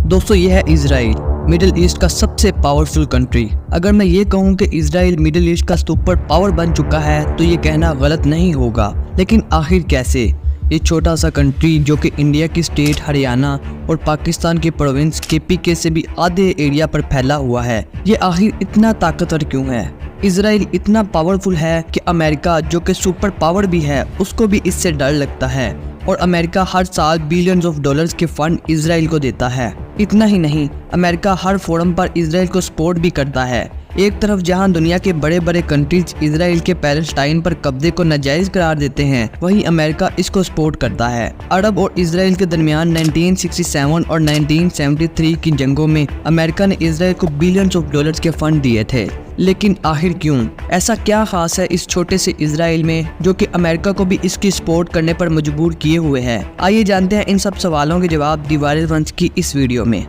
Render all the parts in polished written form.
दोस्तों ये है इजराइल, मिडिल ईस्ट का सबसे पावरफुल कंट्री। अगर मैं ये कहूँ कि इजराइल मिडिल ईस्ट का सुपर पावर बन चुका है तो ये कहना गलत नहीं होगा। लेकिन आखिर कैसे? ये छोटा सा कंट्री जो कि इंडिया की स्टेट हरियाणा और पाकिस्तान के प्रोविंस KPK से भी आधे एरिया पर फैला हुआ है, ये आखिर इतना ताकतवर क्यों है? इजराइल इतना पावरफुल है कि अमेरिका जो कि सुपर पावर भी है उसको भी इससे डर लगता है और अमेरिका हर साल बिलियंस ऑफ डॉलर्स के फंड इजराइल को देता है। इतना ही नहीं, अमेरिका हर फोरम पर इजराइल को सपोर्ट भी करता है। एक तरफ जहां दुनिया के बड़े बड़े कंट्रीज इजराइल के पैलेस्टाइन पर कब्जे को नाजायज करार देते हैं, वहीं अमेरिका इसको सपोर्ट करता है। अरब और इजराइल के दरमियान 1967 और 1973 की जंगों में अमेरिका ने इजराइल को बिलियंस ऑफ डॉलर्स के फंड दिए थे। लेकिन आखिर क्यों? ऐसा क्या खास है इस छोटे से इजराइल में जो कि अमेरिका को भी इसकी सपोर्ट करने पर मजबूर किए हुए है? आइए जानते हैं इन सब सवालों के जवाब दी वायरल वंश की इस वीडियो में।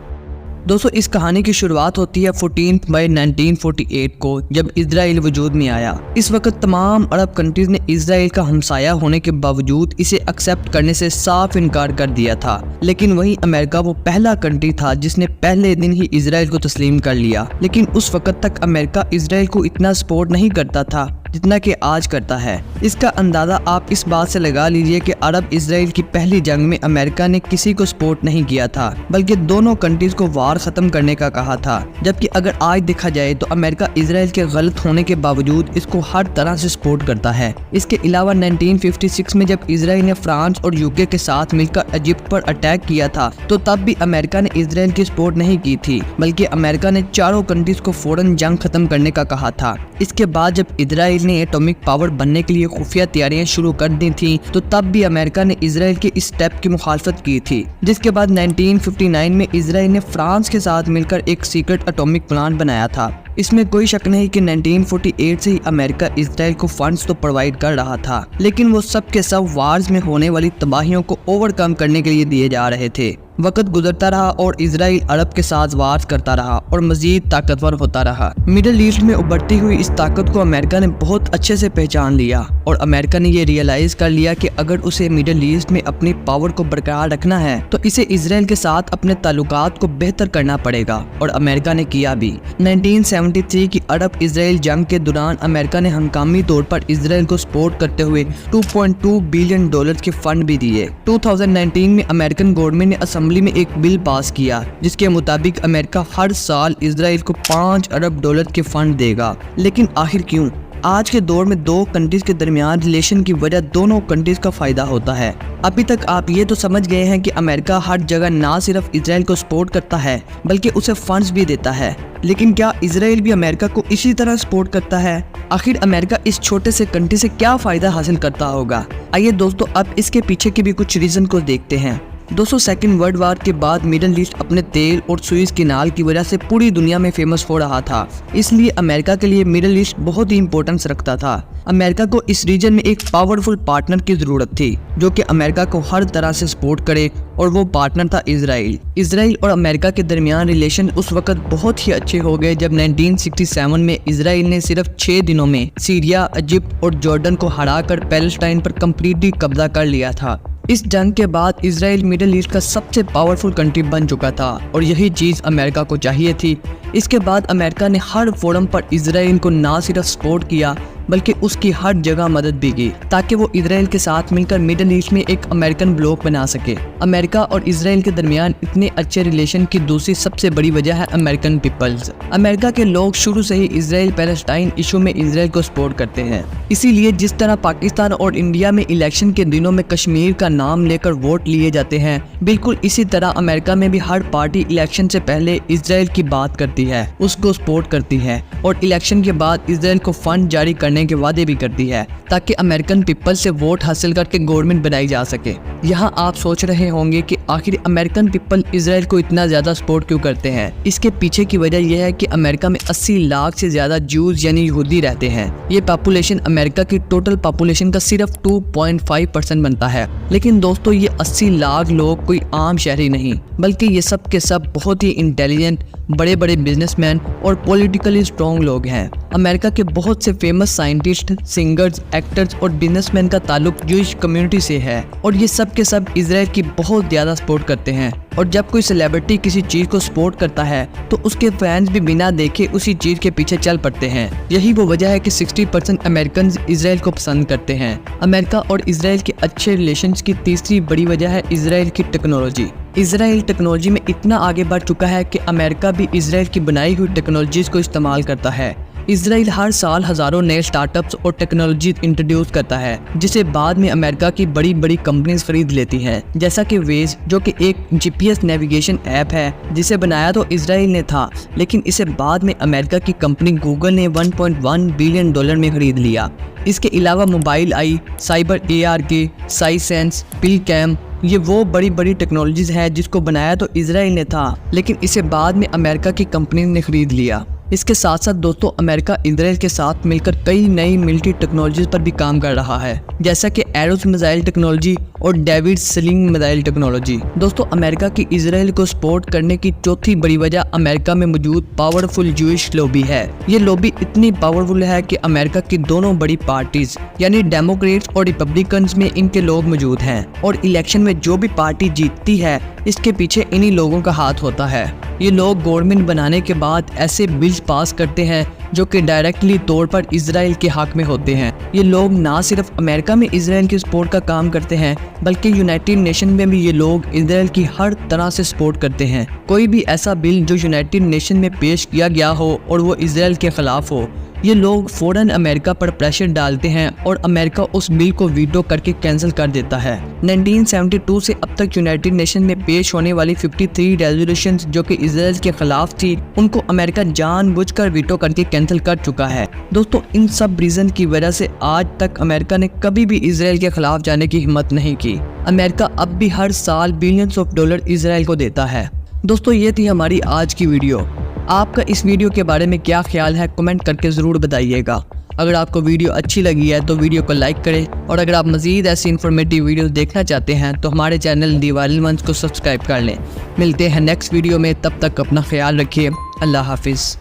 दोस्तों इस कहानी की शुरुआत होती है 14 मई 1948 को, जब इजराइल वजूद में आया। इस वक्त तमाम अरब कंट्रीज ने इजराइल का हमसाया होने के बावजूद इसे एक्सेप्ट करने से साफ इनकार कर दिया था। लेकिन वहीं अमेरिका वो पहला कंट्री था जिसने पहले दिन ही इजराइल को तस्लीम कर लिया। लेकिन उस वक्त तक अमेरिका इजराइल को इतना सपोर्ट नहीं करता था जितना कि आज करता है। इसका अंदाजा आप इस बात से लगा लीजिए कि अरब इजराइल की पहली जंग में अमेरिका ने किसी को सपोर्ट नहीं किया था, बल्कि दोनों कंट्रीज को वार खत्म करने का कहा था। जबकि अगर आज देखा जाए तो अमेरिका इजराइल के गलत होने के बावजूद इसको हर तरह से सपोर्ट करता है। इसके अलावा 1956 में जब इजराइल ने फ्रांस और UK के साथ मिलकर इजिप्ट पर अटैक किया था तो तब भी अमेरिका ने इजराइल की सपोर्ट नहीं की थी, बल्कि अमेरिका ने चारों कंट्रीज को फौरन जंग खत्म करने का कहा था। इसके बाद जब इजराइल ने एटॉमिक पावर बनने के लिए खुफिया तैयारियां शुरू कर दी थी तो तब भी अमेरिका ने इजराइल के इस स्टेप की मुखालफत की थी। जिसके बाद 1959 में इजराइल ने फ्रांस के साथ मिलकर एक सीक्रेट एटॉमिक प्लांट बनाया था। इसमें कोई शक नहीं कि 1948 से ही अमेरिका इजराइल को फंड्स तो प्रोवाइड कर रहा था, लेकिन वो सब के सब वार्स में होने वाली तबाहियों को ओवरकम करने के लिए दिए जा रहे थे। वक्त गुजरता रहा और इजराइल अरब के साथ वार करता रहा और मजीद ताकतवर होता रहा। मिडिल ईस्ट में उभरती हुई इस ताकत को अमेरिका ने बहुत अच्छे से पहचान लिया और अमेरिका ने ये रियलाइज कर लिया कि अगर उसे मिडिल ईस्ट में अपनी पावर को बरकरार रखना है तो इसे इजराइल के साथ अपने ताल्लुकात को बेहतर करना पड़ेगा, और अमेरिका ने किया भी। 1973 की अरब इजराइल जंग के दौरान अमेरिका ने हंगामी तौर पर इजराइल को सपोर्ट करते हुए 2.2 बिलियन डॉलर के फंड भी दिए। 2019 में अमेरिकन गवर्नमेंट ने असेंबली में एक बिल पास किया जिसके मुताबिक अमेरिका हर साल इजराइल को 5 अरब डॉलर के फंड देगा। लेकिन आखिर क्यों? आज के दौर में दो कंट्रीज के दरमियान रिलेशन की वजह दोनों कंट्रीज का फायदा होता है। अभी तक आप ये तो समझ गए हैं कि अमेरिका हर जगह ना सिर्फ इजराइल को सपोर्ट करता है बल्कि उसे फंड्स भी देता है। लेकिन क्या इजराइल भी अमेरिका को इसी तरह सपोर्ट करता है? आखिर अमेरिका इस छोटे से कंट्री से क्या फायदा हासिल करता होगा? आइए दोस्तों अब इसके पीछे के भी कुछ रीजन को देखते हैं। दोस्तों सेकेंड वर्ल्ड वार के बाद मिडिल ईस्ट अपने तेल और सुइज कैनाल की वजह से पूरी दुनिया में फेमस हो रहा था, इसलिए अमेरिका के लिए मिडिल ईस्ट बहुत ही इंपॉर्टेंस रखता था। अमेरिका को इस रीजन में एक पावरफुल पार्टनर की जरूरत थी जो कि अमेरिका को हर तरह से सपोर्ट करे, और वो पार्टनर था इजराइल। इजराइल और अमेरिका के दरमियान रिलेशन उस वक्त बहुत ही अच्छे हो गए जब 1967 में इजराइल ने सिर्फ 6 दिनों में सीरिया, इजिप्ट और जॉर्डन को हराकर पैलेस्टाइन पर कंप्लीटली कब्जा कर लिया था। इस जंग के बाद इजराइल मिडिल ईस्ट का सबसे पावरफुल कंट्री बन चुका था और यही चीज़ अमेरिका को चाहिए थी। इसके बाद अमेरिका ने हर फोरम पर इजराइल को ना सिर्फ सपोर्ट किया बल्कि उसकी हर जगह मदद भी की ताकि वो इजराइल के साथ मिलकर मिडिल ईस्ट में एक अमेरिकन ब्लॉक बना सके। अमेरिका और इजराइल के दरमियान इतने अच्छे रिलेशन की दूसरी सबसे बड़ी वजह है अमेरिकन पीपल्स। अमेरिका के लोग शुरू से ही इजराइल पैलेस्टाइन इशू में इजराइल को सपोर्ट करते हैं। इसीलिए जिस तरह पाकिस्तान और इंडिया में इलेक्शन के दिनों में कश्मीर का नाम लेकर वोट लिए जाते हैं, बिल्कुल इसी तरह अमेरिका में भी हर पार्टी इलेक्शन से पहले इजराइल की बात करती है, उसको सपोर्ट करती है और इलेक्शन के बाद इजराइल को फंड जारी करने के वादे भी करती है ताकि अमेरिकन पीपल से वोट हासिल करके गवर्नमेंट बनाई जा सके। यहाँ आप सोच रहे होंगे कि आखिर अमेरिकन पीपल इजराइल को इतना ज्यादा सपोर्ट क्यों करते हैं? इसके पीछे की वजह यह है कि अमेरिका में 80 लाख से ज्यादा जूस यानी यहूदी रहते हैं। ये पॉपुलेशन अमेरिका की टोटल पॉपुलेशन का सिर्फ 2.5% बनता है। लेकिन दोस्तों ये 80 लाख लोग कोई आम शहरी नहीं, बल्कि ये सब के सब बहुत ही इंटेलिजेंट, बड़े बड़े बिजनेसमैन और पॉलिटिकली स्ट्रॉन्ग लोग हैं। अमेरिका के बहुत से फेमस साइंटिस्ट, सिंगर्स, एक्टर्स और बिजनेसमैन का ताल्लुक जूइश कम्युनिटी से है और ये सब के सब इजराइल की बहुत ज़्यादा सपोर्ट करते हैं। और जब कोई सेलिब्रिटी किसी चीज़ को सपोर्ट करता है तो उसके फैंस भी बिना देखे उसी चीज़ के पीछे चल पड़ते हैं। यही वो वजह है कि 60% अमेरिकन इजराइल को पसंद करते हैं। अमेरिका और इजराइल के अच्छे रिलेशंस की तीसरी बड़ी वजह है इजराइल की टेक्नोलॉजी। इजराइल टेक्नोलॉजी में इतना आगे बढ़ चुका है कि अमेरिका भी इजराइल की बनाई हुई टेक्नोलॉजीज़ को इस्तेमाल करता है। इजराइल हर साल हज़ारों नए स्टार्टअप्स और टेक्नोलॉजी इंट्रोड्यूस करता है जिसे बाद में अमेरिका की बड़ी बड़ी कंपनीज खरीद लेती हैं, जैसा कि वेज जो कि एक GPS नेविगेशन ऐप है जिसे बनाया तो इजराइल ने था, लेकिन इसे बाद में अमेरिका की कंपनी गूगल ने $1.1 बिलियन में खरीद लिया। इसके अलावा मोबाइल आई, साइबर AR, साइसेंस, पिलकैम, ये वो बड़ी बड़ी टेक्नोलॉजीज़ हैं जिसको बनाया तो इजराइल ने था, लेकिन इसे बाद में अमेरिका की कंपनी ने खरीद लिया। इसके साथ साथ दोस्तों अमेरिका इजराइल के साथ मिलकर कई नई मिलिट्री टेक्नोलॉजीज पर भी काम कर रहा है, जैसा कि एरोस मिसाइल टेक्नोलॉजी और डेविड स्लिंग मिसाइल टेक्नोलॉजी। दोस्तों अमेरिका की इजराइल को सपोर्ट करने की चौथी बड़ी वजह अमेरिका में मौजूद पावरफुल जूइश लॉबी है। ये लॉबी इतनी पावरफुल है कि अमेरिका की दोनों बड़ी पार्टीज यानी डेमोक्रेट्स और रिपब्लिकन्स में इनके लोग मौजूद हैं और इलेक्शन में जो भी पार्टी जीतती है इसके पीछे इन्हीं लोगों का हाथ होता है। ये लोग गवर्नमेंट बनाने के बाद ऐसे बिल्स पास करते हैं जो कि डायरेक्टली तौर पर इजराइल के हक में होते हैं। ये लोग ना सिर्फ अमेरिका में इजराइल की सपोर्ट का काम करते हैं बल्कि यूनाइटेड नेशन में भी ये लोग इजराइल की हर तरह से सपोर्ट करते हैं। कोई भी ऐसा बिल जो यूनाइटेड नेशन में पेश किया गया हो और वो इजराइल के खिलाफ हो, ये लोग फ़ौरन अमेरिका पर प्रेशर डालते हैं और अमेरिका उस बिल को वीटो करके कैंसिल कर देता है। 1972 से अब तक यूनाइटेड नेशन में पेश होने वाली 53 रेजोल्यूशंस जो कि इजराइल के खिलाफ थी, उनको अमेरिका जानबूझकर वीटो करके कैंसिल कर चुका है। दोस्तों इन सब रीज़न की वजह से आज तक अमेरिका ने कभी भी इजराइल के खिलाफ जाने की हिम्मत नहीं की। अमेरिका अब भी हर साल बिलियंस ऑफ डॉलर इजराइल को देता है। दोस्तों ये थी हमारी आज की वीडियो। आपका इस वीडियो के बारे में क्या ख्याल है कमेंट करके ज़रूर बताइएगा। अगर आपको वीडियो अच्छी लगी है तो वीडियो को लाइक करें और अगर आप मज़ीद ऐसी इन्फॉर्मेटिव वीडियो देखना चाहते हैं तो हमारे चैनल दी वायरल वंस को सब्सक्राइब कर लें। मिलते हैं नेक्स्ट वीडियो में, तब तक अपना ख्याल रखिए। अल्लाह हाफिज़।